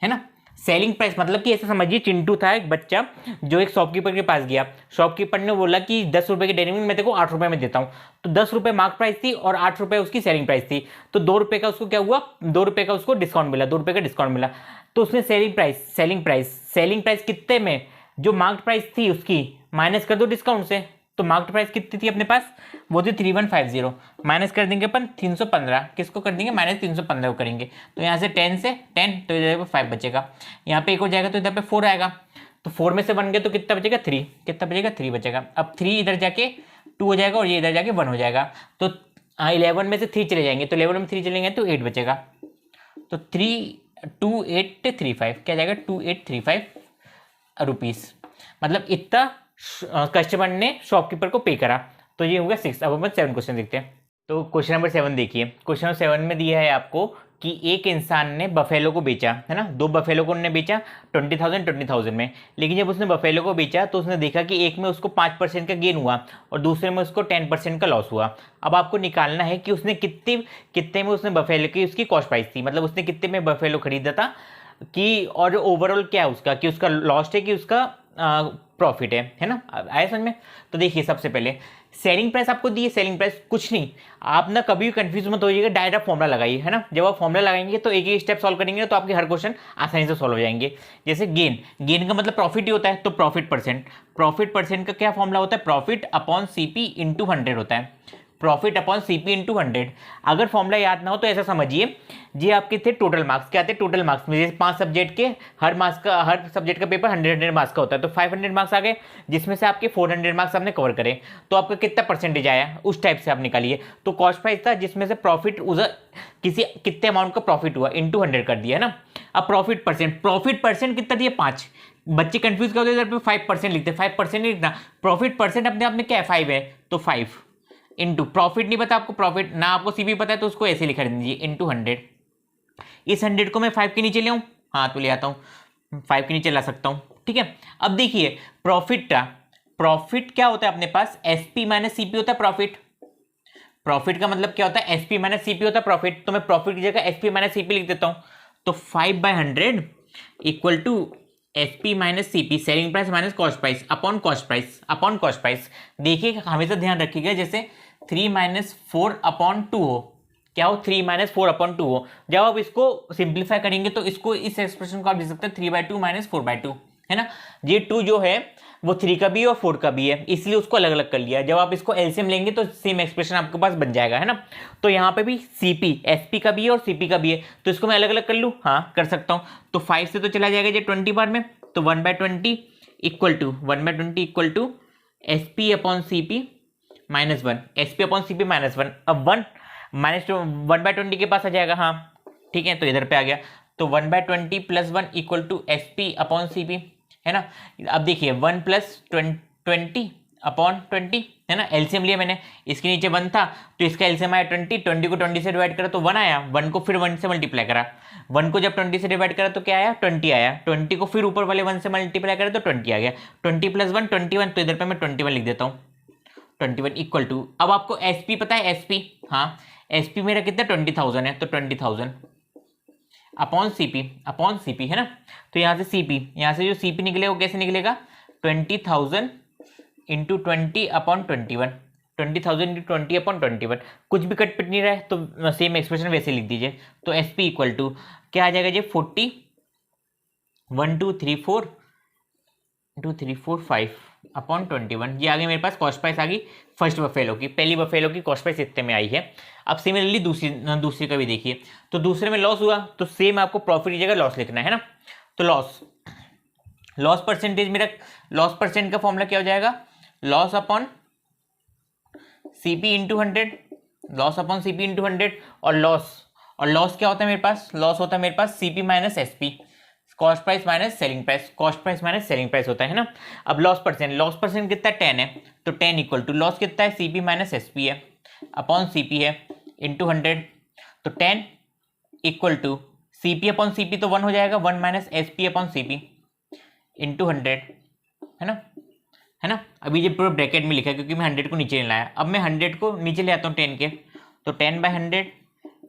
है ना। सेलिंग प्राइस मतलब कि ऐसे समझिए, चिंटू था एक बच्चा जो एक शॉपकीपर के पास गया। शॉपकीपर ने बोला कि 10 रुपये की डेयरी मिल्क मैं तेरे को 8 रुपये में देता हूँ। तो 10 रुपये मार्क प्राइस थी और 8 रुपये उसकी सेलिंग प्राइस थी। तो 2 रुपये का उसको क्या हुआ? 2 रुपये का उसको डिस्काउंट मिला, 2 रुपये का डिस्काउंट मिला। तो उसने सेलिंग प्राइस कितने में? जो मार्क प्राइस थी उसकी माइनस कर दो डिस्काउंट से। तो मार्क्ड प्राइस कितनी थी अपने पास? वो थी 3150, माइनस कर देंगे अपन 315। किसको कर देंगे? माइनस 315 को करेंगे। तो यहाँ से 10 से 10 तो इधर पे 5 बचेगा, यहाँ पे 1 हो जाएगा तो इधर पे 4 आएगा। तो 4 में से 1 गया तो कितना बचेगा? 3। कितना बचेगा? 3 बचेगा। अब 3 इधर जाके 2 हो जाएगा और ये इधर जाके 1 हो जाएगा। तो 11 में से 3 चले जाएंगे, तो 11 में 3 चलेंगे तो 8 बचेगा। तो 2835 क्या जाएगा? 2835 रुपीज़। मतलब इतना कस्टमर ने शॉपकीपर को पे करा। तो ये होगा 6। अब अपन 7 क्वेश्चन देखते हैं। तो क्वेश्चन नंबर 7 देखिए। क्वेश्चन नंबर 7 में दिया है आपको कि एक इंसान ने बफेलो को बेचा, है ना। 2 बफेलो को उन्होंने बेचा 20,000 में। लेकिन जब उसने बफेलो को बेचा तो उसने देखा कि एक में उसको 5% का गेन हुआ और दूसरे में उसको 10% का लॉस हुआ। अब आपको निकालना है कि उसने कितने में उसने बफेलो की उसकी कॉस्ट प्राइस थी, मतलब उसने कितने में बफेलो खरीदा था कि, और ओवरऑल क्या उसका, कि उसका लॉस है कि उसका प्रॉफिट है ना। आया समझ में। तो देखिए सबसे पहले सेलिंग प्राइस आपको दी है। सेलिंग प्राइस कुछ नहीं, आप ना कभी भी कंफ्यूज मत होइएगा, डायरेक्ट फॉर्मूला लगाइए, है ना। जब आप फॉर्मूला लगाएंगे तो एक ही स्टेप सॉल्व करेंगे तो आपके हर क्वेश्चन आसानी से सॉल्व हो जाएंगे। जैसे गेन का मतलब प्रॉफिट ही होता है, तो प्रॉफिट परसेंट का क्या फॉर्मूला होता है? प्रॉफिट अपॉन सीपी इंटू 100 होता है। Profit upon CP into 100। अगर फॉर्मूला याद ना हो तो ऐसा समझिए, ये आपके थे टोटल मार्क्स। क्या थे? टोटल मार्क्स में जैसे 5 सब्जेक्ट के हर सब्जेक्ट का पेपर 100 मार्क्स का होता है, तो 500 मार्क्स आ गए, जिसमें से आपके 400 मार्क्स आपने कवर करे। तो आपका कितना परसेंटेज आया उस टाइप से आप निकालिए। तो कॉस्ट प्राइस था जिसमें से प्रॉफिट कितने अमाउंट का प्रॉफिट हुआ इंटू 100 कर दिया, है ना। अब प्रॉफिट परसेंट कितना दिया? 5। बच्चे कंफ्यूज कर दो, इधर पे 5% लिखते, 5% नहीं लिखना। प्रॉफिट परसेंट अपने आप में क्या है? 5 है, तो 5 इंटू प्रॉफिट नहीं पता आपको, प्रॉफिट ना आपको सीपी पता है तो उसको ऐसे लिखा दीजिए इंटू 100। इस 100 को मैं 5 के नीचे ले आऊँ, हाँ तो ले आता हूँ, 5 के नीचे ला सकता हूँ, ठीक है। अब देखिए प्रॉफिट क्या होता है अपने पास? एसपी माइनस सीपी होता है प्रॉफिट का मतलब क्या होता है? एसपी माइनस सीपी होता है प्रॉफिट। तो मैं प्रॉफिट की जगह एसपी माइनस सीपी लिख देता हूँ। तो 5/100 equal to SP minus CP, selling price minus cost price upon cost price. देखिए हमेशा ध्यान रखिएगा, जैसे 3-4/2 हो, क्या हो? 3-4/2 हो। जब आप इसको सिंप्लीफाई करेंगे तो इसको, इस एक्सप्रेशन को आप लिख सकते हैं 3/2 माइनस 4/2, है ना। ये 2 जो है वो 3 का भी है और 4 का भी है, इसलिए उसको अलग अलग कर लिया। जब आप इसको एलसीएम लेंगे तो सेम एक्सप्रेशन आपके पास बन जाएगा, है ना। तो यहाँ पे भी सीपी, एसपी का भी है और सीपी का भी है, तो इसको मैं अलग अलग कर लूँ, हाँ कर सकता हूँ। तो 5 से तो चला जाएगा ये 20 बार में, तो 1/20 equal to SP upon CP minus 1, SP upon CP minus 1। अब 1/20 के पास आ जाएगा, हाँ ठीक है, तो इधर पे आ गया। तो 1/20 + 1 equal to SP upon CP, है ना। अब देखिए 1 + 20 अपॉन 20, है ना, एलसीएम लिया मैंने, इसके नीचे 1 था तो इसका एलसीएम आया 20, 20 को 20 से डिवाइड करा तो 1 आया, 1 को फिर 1 से मल्टीप्लाई करा, 1 को जब 20 से डिवाइड करा तो क्या आया 20 आया, 20 को फिर ऊपर वाले 1 से मल्टीप्लाई करा तो 20 आ गया, 20 + 1 21, तो इधर पे मैं 21 लिख देता हूँ, 21 इक्वल टू, अब आपको एसपी पता है, एसपी, हाँ एसपी मेरा कितना 20,000 है, तो 20,000 अपॉन सीपी है ना, तो यहाँ से सीपी, यहाँ से जो सीपी निकलेगा वो कैसे निकलेगा 20,000 इंटू 20 अपॉन 21, 20,000 इंटू 20 अपॉन 21, कुछ भी कट पिट नहीं रहा है तो सेम एक्सप्रेशन वैसे लिख दीजिए, तो एस पी इक्वल टू क्या आ जाएगा जी 40 1 2 3 4 2 3 4 5 अपॉन 21, ये आ गई मेरे पास कॉस्ट प्राइस आ गई फर्स्ट बफेलो की, पहली बफेलो की कॉस्ट प्राइस इतने में आई है। अब सिमिलरली दूसरी का भी देखिए, तो दूसरे में लॉस हुआ तो सेम आपको प्रॉफिट की जगह लॉस लिखना है ना, तो लॉस परसेंटेज मेरा, लॉस परसेंट का फॉर्मूला क्या हो जाएगा, loss upon CP into 100, loss upon CP into 100, और लॉस क्या होता है मेरे पास, लॉस होता है मेरे पास CP minus SP, cost price minus selling price, cost price minus selling price होता है ना। अब लॉस परसेंट कितना 10 है, तो 10 इक्वल टू लॉस कितना है सीपी माइनस एसपी है अपॉन सीपी है इंटू 100, तो 10 equal to CP upon CP तो 1 हो जाएगा, 1 minus SP upon CP into 100, है ना। अभी ये पूरा ब्रैकेट में लिखा है क्योंकि मैं 100 को नीचे नहीं लाया, अब मैं 100 को नीचे ले आता हूँ 10 के, तो 10/100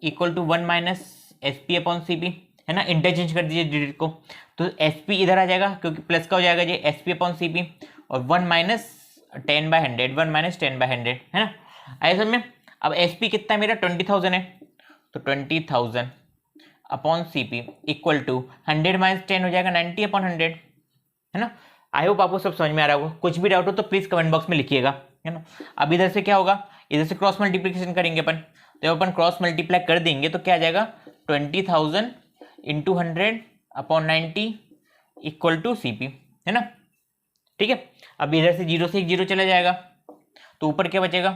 equal to 1 minus SP upon CP, है ना, इंटरचेंज कर दीजिए डिजिट को, तो एसपी इधर आ जाएगा क्योंकि प्लस का हो जाएगा ये एसपी अपॉन सीपी, और 1 माइनस 10/100, 1 माइनस 10/100, है ना, ऐसे में। अब एसपी कितना है मेरा 20,000 है, तो 20,000 upon CP equal to 100 minus 10 हो जाएगा 90/100, है ना। आई होप आपको सब समझ में आ रहा होगा, कुछ भी डाउट हो तो प्लीज कमेंट बॉक्स में लिखिएगा, है ना। अब इधर से क्या होगा, इधर से क्रॉस मल्टीप्लिकेशन करेंगे अपन, तो अपन क्रॉस मल्टीप्लाई कर देंगे तो क्या आ जाएगा 20,000 into 100 upon 90 equal to CP, है ना, ठीक है। अब इधर से 0 से 1 0 चला जाएगा तो ऊपर क्या बचेगा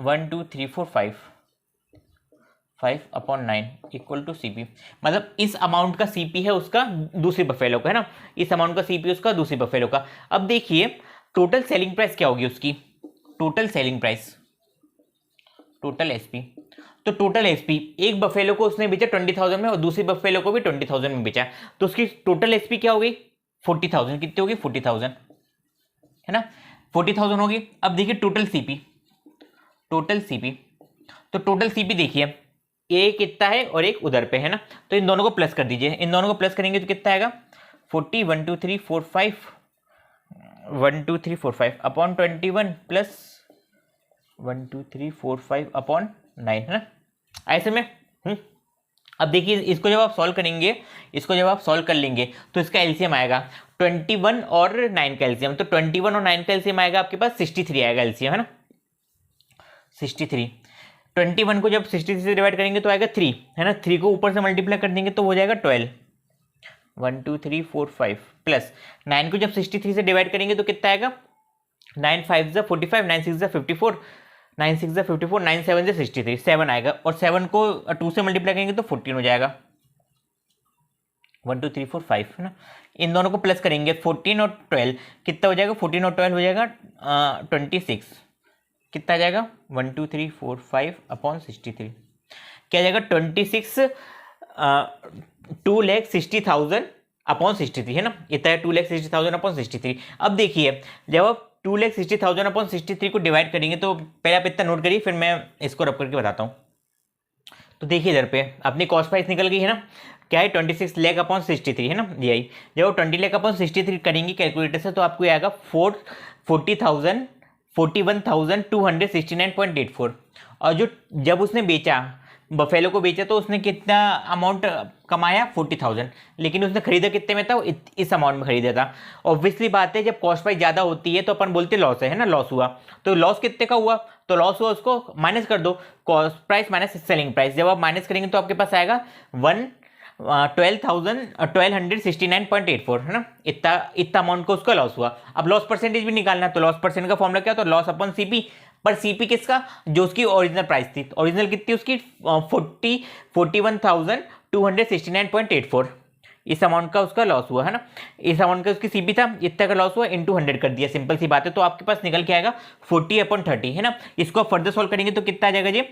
1 2 3 4 5 अपॉन 9 इक्वल टू सीपी, मतलब इस अमाउंट का सीपी है उसका दूसरी बफेलो का, है ना, इस अमाउंट का सीपी उसका दूसरी बफेलो का। अब देखिए टोटल सेलिंग प्राइस क्या होगी उसकी, total selling price, total SP, तो टोटल एसपी एक बफेलो को उसने बेचा 20,000 में और दूसरी बफेलो को भी 20,000 में बेचा, तो उसकी टोटल एसपी क्या हो गई 40,000, कितनी होगी 40,000, है ना, 40,000 होगी। अब देखिए टोटल सीपी, तो टोटल सीपी देखिए एक कितना है और एक उधर पे है ना, तो इन दोनों को प्लस कर दीजिए, इन दोनों को प्लस करेंगे तो कितना आएगा 40 1 2 3 4 5 1 2 3 4 5 अपॉन 21 प्लस 1 2 3 4 5 अपॉन 9, है ना, ऐसे में। अब देखिए इसको जब आप सॉल्व करेंगे, इसको जब आप सॉल्व कर लेंगे तो इसका एलसीएम आएगा 21 और 9 का एलसीएम, तो 21 और 9 का एलसीएम आएगा आपके पास 63 आएगा एलसीएम, है ना, 63। 21 को जब 63 से डिवाइड करेंगे तो आएगा 3, है ना, 3 को ऊपर से मल्टीप्लाई कर देंगे तो हो जाएगा 12, 1 2 3 4 5 प्लस 9 को जब 63 से डिवाइड करेंगे तो कितना आएगा 9 5 ज़ा 45, 9 6 ज़ा 54, 9 6 ज़ा 54, 9 7 ज़ा 63, 7 आएगा, और 7 को 2 से मल्टीप्लाई करेंगे तो 14 हो जाएगा, 1 2 3 4 5, है ना। इन दोनों को प्लस करेंगे 14 और 12 कितना हो जाएगा, 14 और 12 हो जाएगा 26, कितना आ जाएगा 1 2 3 4 5 अपॉन 63, क्या आ जाएगा 26 2,60,000 अपॉन 63, है ना, इतना है 2,60,000 अपॉन 63। अब देखिए जब आप 2,60,000 अपॉन 63 को डिवाइड करेंगे तो पहले आप इतना नोट करिए, फिर मैं इसको रब करके बताता हूँ। तो देखिए इधर पे अपनी कॉस्ट प्राइस निकल गई है ना, क्या है 26 लाख अपॉन 63, है ना, यही जब आप 20 लाख अपॉन 63 करेंगे कैलकुलेटर से तो आपको आएगा 41,269.84, और जो जब उसने बेचा बफेलो को बेचा तो उसने कितना अमाउंट कमाया 40,000, लेकिन उसने खरीदा कितने में था, वो इस अमाउंट में खरीदा था। ऑब्वियसली बात है जब कॉस्ट प्राइस ज़्यादा होती है तो अपन बोलते लॉस है ना, लॉस हुआ, तो लॉस कितने का हुआ, तो लॉस हुआ उसको माइनस कर दो, cost price minus selling price, जब आप माइनस करेंगे तो आपके पास आएगा 12,169.84, है ना, इतना अमाउंट को उसका लॉस हुआ। अब लॉस परसेंटेज भी निकालना है तो लॉस परसेंट का फॉर्मूला क्या होता है, लॉस अपॉन सीपी, पर सीपी किसका, जो उसकी ओरिजिनल प्राइस थी, ओरिजिनल कितनी उसकी 41,269.84, इस अमाउंट का उसका लॉस हुआ है ना, इस अमाउंट का उसकी सीपी था, इतना का लॉस हुआ, इंटू 100 कर दिया, सिंपल सी बात है। तो आपके पास निकल के आएगा 40/30 है ना। इसको आप फर्दर सॉल्व करेंगे तो कितना आ जाएगा जी,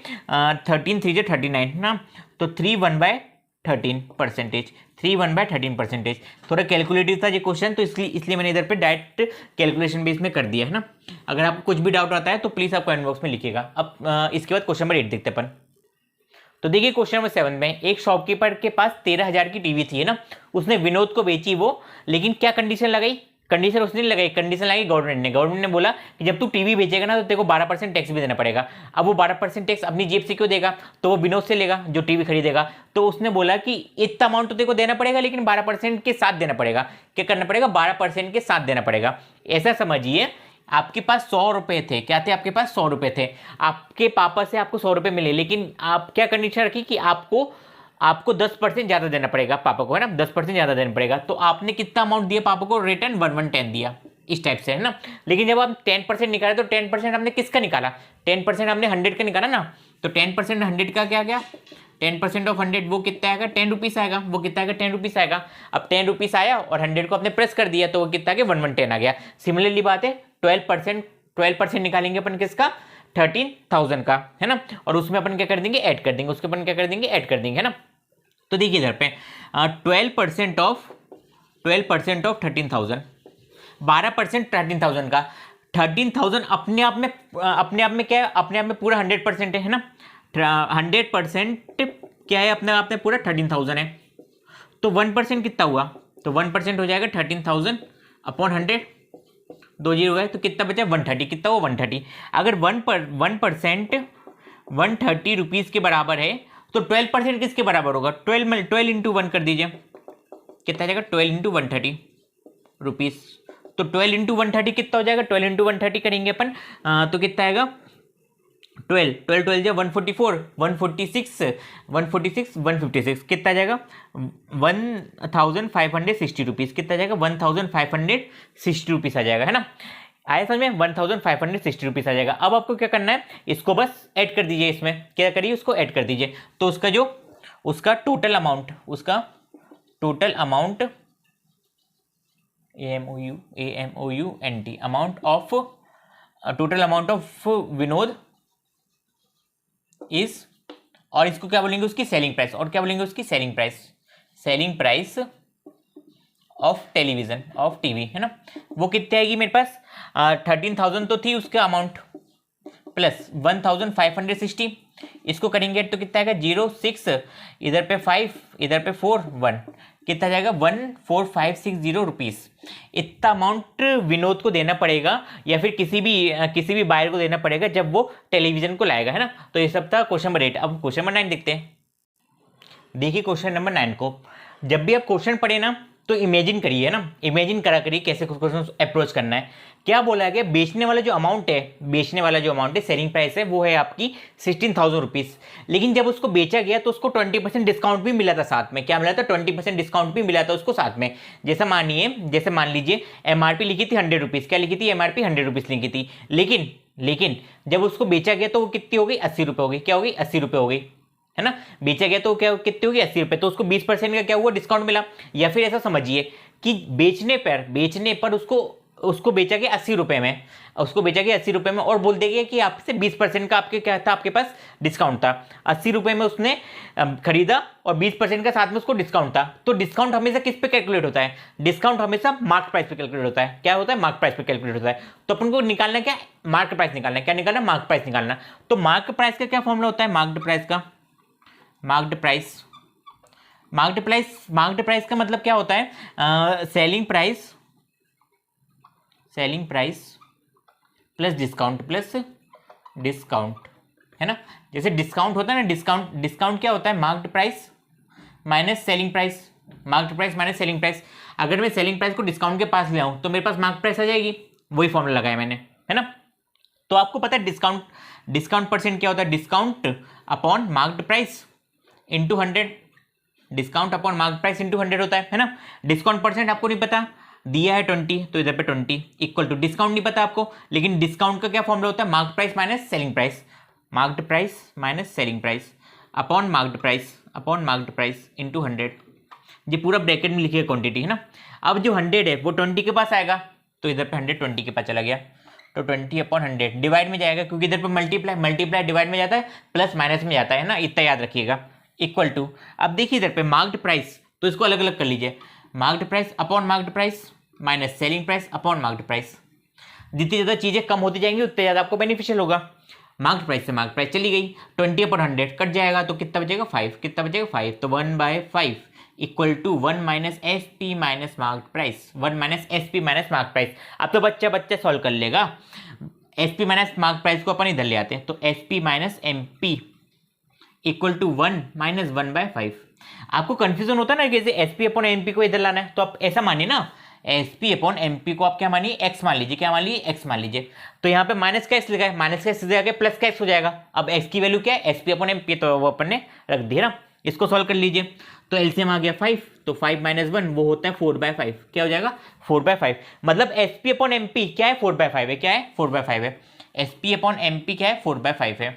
13 3 39 है ना। तो 3/13%, 3/13%। थोड़ा कैलकुलेटिव था ये क्वेश्चन, तो इसलिए मैंने इधर पे डायरेक्ट कैलकुलेशन बेस में कर दिया है ना। अगर आपको कुछ भी डाउट आता है तो प्लीज़ आप कमेंट बॉक्स में लिखिएगा। अब इसके बाद क्वेश्चन नंबर 8 देखते अपन। तो देखिए क्वेश्चन नंबर 7 में, एक शॉपकीपर के पास 13,000 की टीवी थी है ना, उसने विनोद को बेची वो, लेकिन क्या कंडीशन लगाई, कंडीशन उसने नहीं लगाई, कंडीशन लगाई गवर्नमेंट ने बोला कि जब तू टीवी बेचेगा ना तो तेरे को 12% टैक्स भी देना पड़ेगा। अब वो 12% टैक्स अपनी जेब से क्यों देगा, तो वो विनोद से लेगा जो टीवी खरीदेगा। तो उसने बोला कि इतना अमाउंट तो तेरे को देना पड़ेगा, लेकिन 12% के साथ देना पड़ेगा। क्या करना पड़ेगा, 12% के साथ देना पड़ेगा। ऐसा समझिए आपके पास 100 रुपए थे, क्या थे आपके पास 100 रुपए थे, आपके पापा से आपको 100 रुपए मिले, लेकिन आप क्या कंडीशन रखी कि आपको 10% ज़्यादा देना पड़ेगा पापा को, है ना, 10% ज़्यादा देना पड़ेगा। तो आपने कितना अमाउंट दिया पापा को, रिटर्न 1110 दिया, इस टाइप से है ना। लेकिन जब आप 10% निकाले तो 10% हमने किसका निकाला, 10% हमने 100 का निकाला ना। तो 10% 100 का क्या गया, 10% ऑफ 100 वो कितना आएगा, 10 रुपीज़ आएगा, वो कितना आएगा, 10 रुपीज़ आएगा। अब 10 रुपीज़ आया और 100 को आपने प्रेस कर दिया तो वो कितना गया, 1110 आ गया। सिमिलरली बात है 12% निकालेंगे अपन किसका, 13,000 का, है ना। और उसमें अपन क्या कर देंगे, ऐड कर देंगे, उसके अपन क्या कर देंगे, ऐड कर देंगे, है ना। तो देखिए इधर पे 12% ऑफ 13,000, 12% 13,000 का, 13,000 अपने आप में क्या है, अपने आप में पूरा 100% है ना। 100% क्या है अपने आप में पूरा 13,000 है। तो 1% कितना हुआ, तो 1% हो जाएगा 13,000 अपॉन 100, 2 जीरो गए तो कितना बचा, 130, कितना हुआ 130। अगर 1% 130 रुपीज़ के बराबर है तो 12% किसके बराबर होगा, 12 इंटू 1 कर दीजिए, कितना जाएगा, 12 इंटू 130 रुपीज़। तो 12 इंटू 130 कितना हो जाएगा, 12 इंटू 130 करेंगे अपन तो कितना आएगा, 12 जो 144 146 156 कितना जाएगा, 1,560 रुपीज़, कितना जाएगा, 1,560 रुपीज़ आ जाएगा, है ना। आया समझ में, 1,560 रुपीज़ आ जाएगा। अब आपको क्या करना है, इसको बस ऐड कर दीजिए, इसमें क्या करिए, उसको ऐड कर दीजिए। तो उसका total amount total amount of Vinod is, और इसको क्या बोलेंगे, उसकी सेलिंग प्राइस, और क्या बोलेंगे उसकी selling price of television, of TV, है ना। वो कितने आएगी मेरे पास, 13,000 तो थी उसका अमाउंट, प्लस 1,560, इसको करेंगे तो कितना आएगा, 06, इधर पे 5, इधर पे 4 1, कितना जाएगा, 14,560 रुपीज़। इतना अमाउंट विनोद को देना पड़ेगा या फिर किसी भी बायर को देना पड़ेगा जब वो टेलीविजन को लाएगा, है ना। तो ये सब था क्वेश्चन नंबर 8। अब क्वेश्चन नंबर 9 देखते हैं। देखिए क्वेश्चन नंबर 9 को, जब भी आप क्वेश्चन पढ़े ना तो इमेजिन करिए ना, इमेजिन करा करिए कैसे क्वेश्चन अप्रोच करना है। क्या बोला है कि बेचने वाला जो अमाउंट है, सेलिंग प्राइस है, वो है आपकी 16,000 रुपीज़। लेकिन जब उसको बेचा गया तो उसको 20% डिस्काउंट भी मिला था साथ में। क्या मिला था, 20% डिस्काउंट भी मिला था उसको साथ में। जैसे मान लीजिए एमआरपी लिखी थी 100 रुपीज़, क्या लिखी थी, एमआरपी 100 रुपीज़ लिखी थी। लेकिन जब उसको बेचा गया तो वो कितनी हो गई, 80 रुपये हो गई। क्या हो गई, 80 रुपये हो गई, है ना। बेचा गया तो क्या कितनी होगी, 80 रुपये। तो उसको 20% का क्या हुआ, डिस्काउंट मिला। या फिर ऐसा समझिए कि बेचने पर उसको बेचा गया 80 रुपये में, और बोल देगा कि आपसे 20% का आपके क्या था, आपके पास डिस्काउंट था। 80 रुपये में उसने खरीदा और 20% का साथ में उसको डिस्काउंट था। तो डिस्काउंट हमेशा किस पे कैलकुलेट होता है, डिस्काउंट हमेशा मार्केट प्राइस पे कैलकुलेट होता है। क्या होता है, मार्केट प्राइस पे कैलकुलेट होता है। तो अपन को निकालना क्या, मार्केट प्राइस निकालना है। क्या निकालना, मार्केट प्राइस निकालना। तो मार्केट प्राइस का क्या फॉर्मूला होता है, मार्केट प्राइस का मतलब क्या होता है, सेलिंग प्राइस प्लस डिस्काउंट, है ना। जैसे डिस्काउंट होता है ना, डिस्काउंट क्या होता है, market price minus selling price, अगर मैं सेलिंग प्राइस को डिस्काउंट के पास ले आऊं तो मेरे पास मार्केट प्राइस आ जाएगी। वही फॉर्मूला लगाया मैंने, है ना। तो आपको पता है डिस्काउंट परसेंट क्या होता है, discount upon market price into 100, discount upon market price into 100 होता है ना। डिस्काउंट परसेंट आपको नहीं पता, दिया है 20 तो इधर पे 20 इक्वल टू डिस्काउंट नहीं पता आपको, लेकिन डिस्काउंट का क्या फॉर्मूला होता है, market price minus selling price upon market price into 100, ये पूरा ब्रैकेट में लिखिए क्वांटिटी, है ना। अब जो 100 है वो 20 के पास आएगा, तो इधर पे 100 20 के पास चला गया, तो 20/100 डिवाइड में जाएगा, क्योंकि इधर पे मल्टीप्लाई डिवाइड में जाता है, प्लस माइनस में जाता है ना, इतना याद रखिएगा। इक्वल टू, अब देखिए इधर पे मार्क्ड प्राइस, तो इसको अलग अलग कर लीजिए, marked price upon marked price minus selling price upon marked price. जितनी ज़्यादा चीज़ें कम होती जाएंगी उतने ज़्यादा आपको बेनिफिशियल होगा। मार्क्ड प्राइस से मार्क्ड प्राइस चली गई, 20/100 कट जाएगा, तो कितना बचेगा 5, कितना बचेगा 5, तो 1/5 equal to 1 minus S P minus marked price, 1 minus S P minus marked price. अब तो बच्चा सॉल्व कर लेगा। S P minus marked price को अपन इधर ले आते हैं, तो S P minus M P equal to 1 minus 1/5। आपको कंफ्यूजन होता है ना कि जैसे S P upon M P को इधर लाना है, तो आप ऐसा मानिए ना, S P upon M P को आप क्या मानिए, एक्स मान लीजिए, क्या मान लीजिए, एक्स मान लीजिए। तो यहाँ पे माइनस का एक्स लिखा है, माइनस का सीधे आगे प्लस का एक्स हो जाएगा। अब एक्स की वैल्यू क्या है, S P upon M P, तो वो अपन ने रख दिया ना। इसको सॉल्व कर लीजिए, तो एलसीएम आ गया 5, तो 5 माइनस 1 वो होता है 4/5, क्या हो जाएगा 4/5। मतलब S P upon M P क्या है 4/5 है, क्या है 4/5 है। S P upon M P क्या है 4/5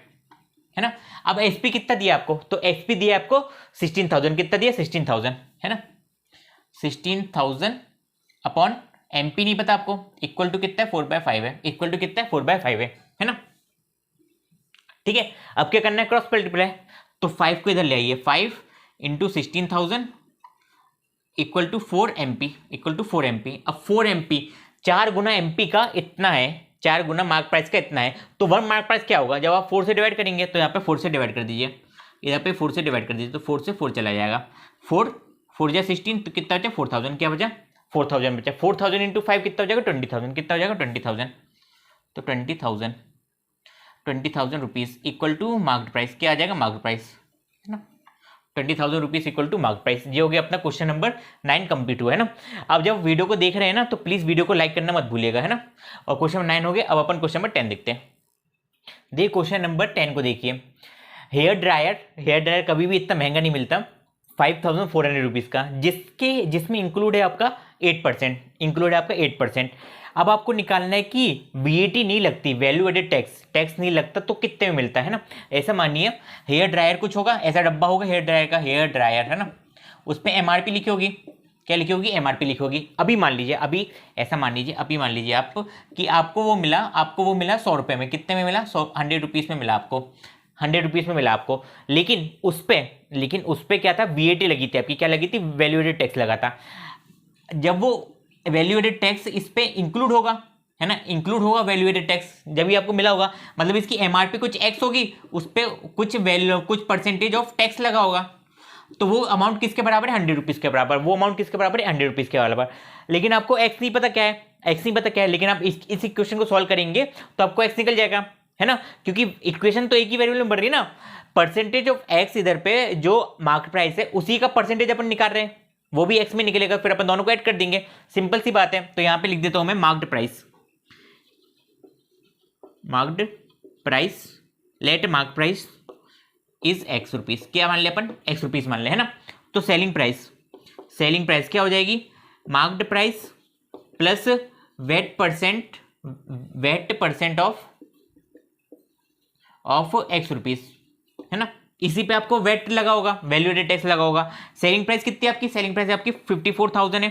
है ना। अब एस पी कितना दिया आपको, तो एस पी दिया आपको 16,000, कितना दिया 16,000, है ना। 16,000 अपॉन एमपी नहीं पता आपको, इक्वल टू कितना है 4/5 है, इक्वल टू कितना है 4/5 है ना। ठीक है, अब क्या करना है, क्रॉस मल्टीप्लाई, तो 5 को इधर ले आइए, 5 into 16,000 equal to 4 MP, equal to 4 MP. अब 4 एमपी 4 गुना एमपी का इतना है, 4 गुना मार्क प्राइस का इतना है, तो 1 मार्क प्राइस क्या होगा, जब आप 4 से डिवाइड करेंगे, तो यहाँ पे 4 से डिवाइड कर दीजिए, यहाँ पे 4 से डिवाइड कर दीजिए, तो 4 से 4 चला जाएगा, 4 जा 16, तो कितना बचा 4,000, क्या बचा 4,000 बचा। 4,000 इंटू 5 कितना हो जाएगा 20,000, कितना हो जाएगा 20,000, तो 20,000 rupees equal to marked price, क्या आ जाएगा मार्क्ड प्राइस, है ना। 20,000 rupees equal to marked price. ये हो गया अपना क्वेश्चन नंबर 9 कंप्लीट हुआ, है ना। अब जब वीडियो को देख रहे हैं ना, तो प्लीज़ वीडियो को लाइक करना मत भूलिएगा, है ना। और क्वेश्चन नंबर 9 हो गया। अब अपन क्वेश्चन नंबर 10 देखते हैं। देखिए क्वेश्चन नंबर 10 को देखिए, हेयर ड्रायर कभी भी इतना महंगा नहीं मिलता, 5,400 रुपीज़ का, जिसमें इंक्लूड है आपका 8%, इंक्लूड है आपका 8%। अब आपको निकालना है कि वीएटी नहीं लगती, वैल्यू एडेड टैक्स नहीं लगता, तो कितने में मिलता है ना। ऐसा मानिए हेयर ड्रायर कुछ होगा, ऐसा डब्बा होगा हेयर ड्रायर का, हेयर ड्रायर है ना, उस पर एमआरपी लिखी होगी, क्या लिखी होगी एमआरपी लिखी होगी। अभी मान लीजिए, अभी ऐसा मान लीजिए, अभी मान लीजिए आप कि आपको वो मिला 100 रुपये में, कितने में मिला 100 रुपीज़ में मिला आपको, 100 रुपीज़ में मिला आपको। लेकिन उस पर क्या था, वीएटी लगी थी आपकी, क्या लगी थी, वैल्यू एडेड टैक्स लगा था। जब वो वैल्यू एडेड टैक्स इस पे इंक्लूड होगा, है ना, इंक्लूड होगा वैल्यू एडेड टैक्स, जब भी आपको मिला होगा, मतलब इसकी एमआरपी कुछ एक्स होगी, उस पर कुछ परसेंटेज ऑफ टैक्स लगा होगा, तो वो अमाउंट किसके बराबर है 100 रुपीज़ के बराबर, वो अमाउंट किसके बराबर है 100 रुपीज़ के बराबर। लेकिन आपको एक्स नहीं पता क्या है, एक्स नहीं पता क्या है, लेकिन आप इस इक्वेशन को सॉल्व करेंगे तो आपको एक्स निकल जाएगा, है ना, क्योंकि इक्वेशन तो एक ही वेरिएबल में बढ़ रही है ना। परसेंटेज ऑफ एक्स इधर पे जो मार्केट प्राइस है उसी का परसेंटेज अपन निकाल रहे हैं, वो भी एक्स में निकलेगा, फिर अपन दोनों को ऐड कर देंगे, सिंपल सी बात है। तो यहां पे लिख देता हूं मैं marked price, let mark price is x rupees, क्या मान ले अपन एक्स रुपीज मान ले, है ना। तो सेलिंग प्राइस क्या हो जाएगी, marked price plus wait percent of x rupees, है ना। इसी पे आपको वेट लगा होगा, वैल्यू एडेड टैक्स लगा होगा। सेलिंग प्राइस कितनी है आपकी, सेलिंग प्राइस आपकी 54,000 है,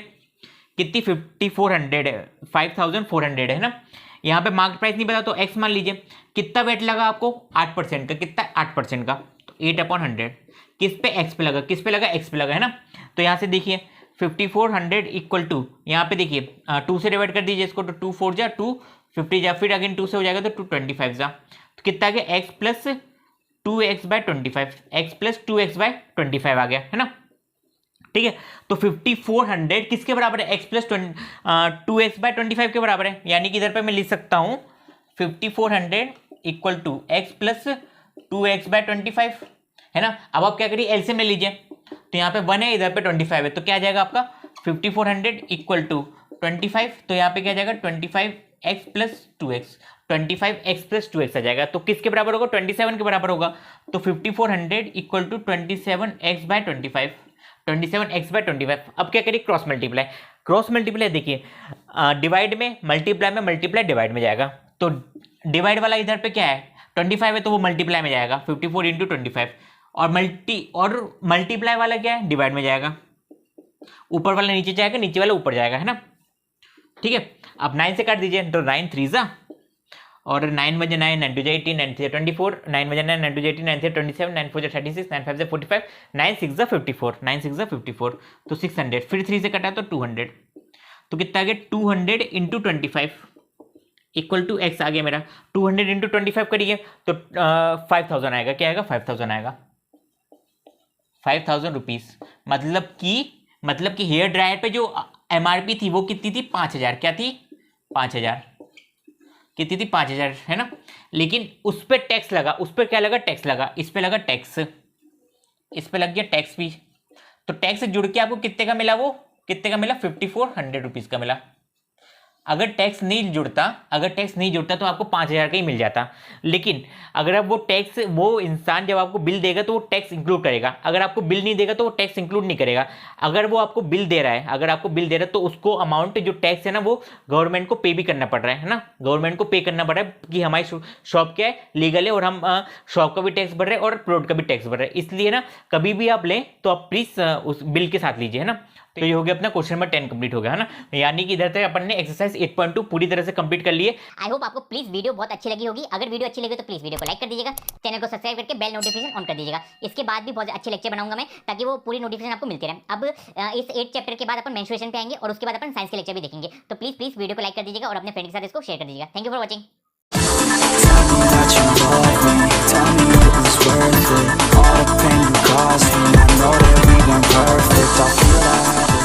कितनी 5400 है, 5,400 है ना। यहाँ पे मार्केट प्राइस नहीं पता तो एक्स मान लीजिए, कितना वेट लगा आपको 8% का, कितना 8% का, तो 8/100 किस पे एक्स पे लगा, किस पे लगा एक्स पे लगा, है ना। तो यहाँ से देखिए 5400 इक्वल टू, यहाँ पे देखिए 2 से डिवाइड कर दीजिए इसको, तो 2 4 जा 2 50 जा, फिर अगेन 2 से हो जाएगा तो 225 जा, तो कितना आ गया x plus 2x/25, x plus 2x/25 आ गया, है ना। ठीक है, तो 5400 किसके बराबर है, एक्स प्लस 2x/25 के बराबर है, यानी कि इधर पे मैं लिख सकता हूं 5400 equal to x plus 2x/25, है ना। अब आप क्या करिए एलसीएम ले लीजिए, तो यहाँ पे 1 है, इधर पे 25 है, तो क्या आ जाएगा आपका 5400 इक्वल टू 25, तो यहाँ पे क्या आ जाएगा 25x plus 2x, 25x plus 2x आ जाएगा, तो किसके बराबर होगा 27 के बराबर होगा। तो 5400 इक्वल टू 27x/25, 27x/25। अब क्या करिए क्रॉस मल्टीप्लाई देखिए, डिवाइड में मल्टीप्लाई डिवाइड में जाएगा, तो डिवाइड वाला इधर पे क्या है 25 है, तो वो मल्टीप्लाई में जाएगा 54 × 25, और मल्टीप्लाई वाला क्या है डिवाइड में जाएगा, ऊपर वाला नीचे जाएगा, नीचे वाला ऊपर जाएगा, है ना। ठीक है, अब 9 से काट दीजिए, तो 9 3 जा, और 9 बजे 9, 9 2 18, 9 3 24, 9 बजे 9, 9 2 18, 9 3 27, 9 4 36, 9 5 45, 9 6 54, 9 6 54, तो 600, फिर 3 से कटा तो 200, तो कितना आ गया 200 इंटू 25 इक्वल टू एक्स आ गया मेरा। 200 इंटू 25 करिए तो 5000 आएगा। क्या आएगा? 5000 आएगा, 5000 रुपीज। मतलब कि हेयर ड्रायर पे जो एमआरपी थी वो कितनी थी? 5000। क्या थी? 5000। कितनी थी? 5000, है ना। लेकिन उस पर टैक्स लगा, उस पर क्या लगा? टैक्स लगा, इस पे लगा टैक्स, इस पे लग गया टैक्स भी। तो टैक्स जुड़ के आपको कितने का मिला? वो कितने का मिला? 5400 रुपीज का मिला। अगर टैक्स नहीं जुड़ता तो आपको 5000 का ही मिल जाता। लेकिन अगर आप वो इंसान जब आपको बिल देगा तो वो टैक्स इंक्लूड करेगा, अगर आपको बिल नहीं देगा तो वो टैक्स इंक्लूड नहीं करेगा। अगर वो आपको बिल दे रहा है, तो उसको अमाउंट जो टैक्स है ना वो गवर्नमेंट को पे भी करना पड़ रहा है ना। गवर्नमेंट को पे करना पड़ रहा है कि हमारी शॉप क्या है? लीगल है, और हम शॉप का भी टैक्स भर रहे हैं और प्रोडक्ट का भी टैक्स भर रहे हैं। इसलिए ना कभी भी आप लें तो आप प्लीज उस बिल के साथ लीजिए, है ना। तो ये हो गया अपना क्वेश्चन नंबर 10 कंप्लीट हो गया, है ना। यानी कि इधर तक अपन ने एक्सरसाइज 8.2 पूरी तरह से कंप्लीट कर लिए। आई होप आपको प्लीज वीडियो बहुत अच्छी लगी होगी। अगर वीडियो अच्छी लगी तो प्लीज वीडियो को लाइक कर दीजिएगा, चैनल को सब्सक्राइब करके बेल नोटिफिकेशन ऑन कर दीजिएगा। इसके बाद भी बहुत अच्छे लेक्चर बनाऊंगा मैं, ताकि वो पूरी नोटिफिकेशन आपको मिलती रहे। अब इस 8 चैप्टर के बाद अपन मेंस्ट्रुएशन पे आएंगे और उसके बाद अपन साइंस के लेक्चर भी देखेंगे। तो प्लीज वीडियो को लाइक कर दीजिएगा और अपने फ्रेंड के साथ इसको शेयर कर दीजिएगा। Thank you for watching.